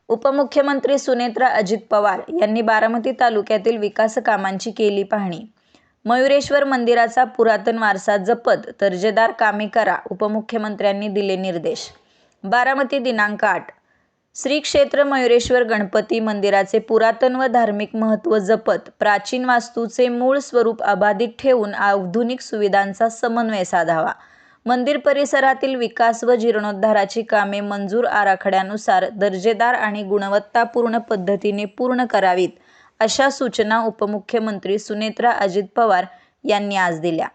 उपमुख्यमंत्री सुनेत्रा अजित पवार यांनी बारामती तालुक्यातील विकास कामांची केली पाहणी। मयुरेश्वर मंदिराचा पुरातन वारसा जपत दर्जेदार कामे करा, उपमुख्यमंत्र्यांनी दिले निर्देश। बारामती दिनांक 8। श्री क्षेत्र मयुरेश्वर गणपती मंदिराचे पुरातन व धार्मिक महत्त्व जपत प्राचीन वास्तूचे मूळ स्वरूप अबाधित ठेवून आधुनिक सुविधांचा समन्वय साधावा। मंदिर परिसरातील विकास व जीर्णोद्धाराची कामे मंजूर आराखड्यानुसार दर्जेदार आणि गुणवत्तापूर्ण पद्धतीने पूर्ण करावीत, अशा सूचना उपमुख्यमंत्री सुनेत्रा अजित पवार यांनी आज दिल्या।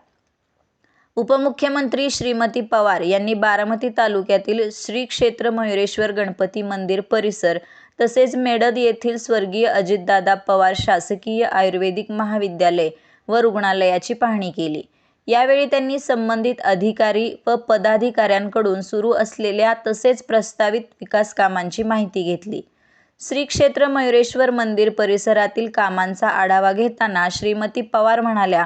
उपमुख्यमंत्री श्रीमती पवार यांनी बारामती तालुक्यातील श्री क्षेत्र मयुरेश्वर गणपती मंदिर परिसर तसेच मेडद येथील स्वर्गीय अजितदादा पवार शासकीय आयुर्वेदिक महाविद्यालय व रुग्णालयाची पाहणी केली। यावेळी त्यांनी संबंधित अधिकारी व पदाधिकाऱ्यांकडून सुरू असलेल्या तसेच प्रस्तावित विकास कामांची माहिती घेतली। श्री क्षेत्र मयुरेश्वर मंदिर परिसरातील कामांचा आढावा घेताना श्रीमती पवार म्हणाल्या,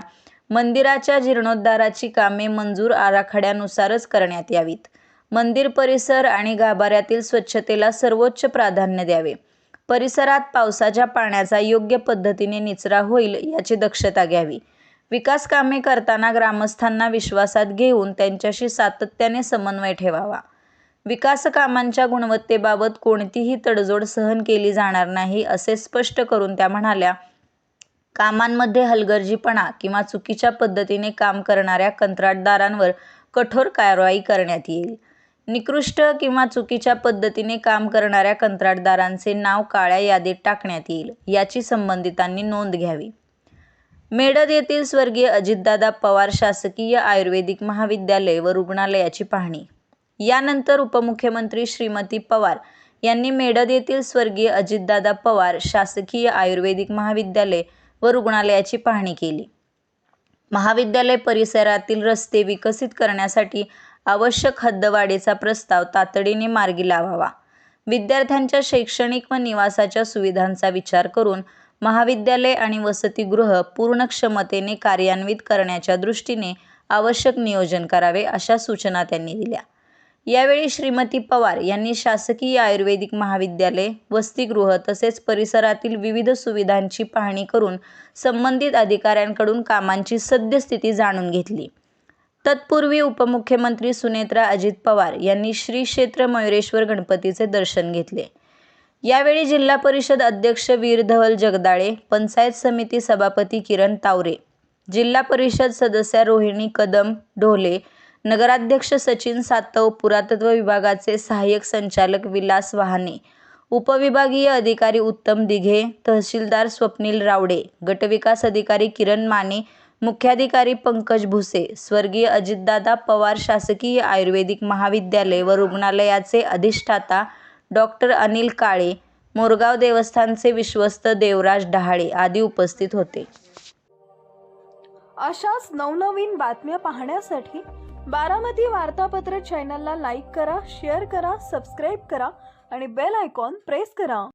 मंदिराच्या जीर्णोद्धाराची कामे मंजूर आराखड्यानुसारच करण्यात यावीत। मंदिर परिसर आणि गाभाऱ्यातील स्वच्छतेला सर्वोच्च प्राधान्य द्यावे। परिसरात पावसाच्या पाण्याचा योग्य पद्धतीने निचरा होईल याची दक्षता घ्यावी। विकास कामे करताना ग्रामस्थांना विश्वासात घेऊन त्यांच्याशी सातत्याने समन्वय ठेवावा। विकास कामांच्या गुणवत्तेबाबत कोणतीही तडजोड सहन केली जाणार नाही, असे स्पष्ट करून त्या म्हणाल्या, कामांमध्ये हलगर्जीपणा किंवा चुकीच्या पद्धतीने काम करणाऱ्या कंत्राटदारांवर कठोर कारवाई करण्यात येईल। निकृष्ट किंवा चुकीच्या पद्धतीने काम करणाऱ्या कंत्राटदारांचे नाव काळ्या यादीत टाकण्यात येईल, याची संबंधितांनी नोंद घ्यावी। मेडद येथील स्वर्गीय अजितदादा पवार शासकीय आयुर्वेदिक महाविद्यालय व रुग्णालयाची पाहणी। यानंतर उपमुख्यमंत्री श्रीमती पवार यांनी मेडद येथील स्वर्गीय अजितदादा पवार शासकीय आयुर्वेदिक महाविद्यालय व रुग्णालयाची पाहणी केली। महाविद्यालय परिसरातील रस्ते विकसित करण्यासाठी आवश्यक हद्दवाढीचा प्रस्ताव तातडीने मार्गी लावावा। विद्यार्थ्यांच्या शैक्षणिक व निवासाच्या सुविधांचा विचार करून महाविद्यालय आणि वसतिगृह पूर्ण क्षमतेने कार्यान्वित करण्याच्या दृष्टीने आवश्यक नियोजन करावे, अशा सूचना त्यांनी दिल्या। यावेळी श्रीमती पवार यांनी शासकीय आयुर्वेदिक महाविद्यालय, वसतिगृह तसेच परिसरातील विविध सुविधांची पाहणी करून संबंधित अधिकाऱ्यांकडून कामांची सद्यस्थिती जाणून घेतली। तत्पूर्वी उपमुख्यमंत्री सुनेत्रा अजित पवार यांनी श्री क्षेत्र मयुरेश्वर गणपतीचे दर्शन घेतले। यावेळी जिल्हा परिषद अध्यक्ष वीर धवल जगदाळे, पंचायत समिती सभापती किरण तावरे, जिल्हा परिषद सदस्या रोहिणी कदम ढोले, नगराध्यक्ष सचिन सातव, पुरातत्व विभागाचे सहाय्यक संचालक विलास वाहने, उपविभागीय अधिकारी उत्तम दिघे, तहसीलदार स्वप्नील रावडे, गटविकास अधिकारी किरण माने, मुख्याधिकारी पंकज भुसे, स्वर्गीय अजितदादा पवार शासकीय आयुर्वेदिक महाविद्यालय व रुग्णालयाचे अधिष्ठाता डॉक्टर अनिल काळे, मोरगाव देवस्थानचे विश्वस्त देवराज डहाळे आदी उपस्थित होते। अशाच नवनवीन बातम्या पाहण्यासाठी बारामती वार्तापत्र चॅनलला लाईक करा, शेअर करा, सबस्क्राईब करा आणि बेल आयकॉन प्रेस करा।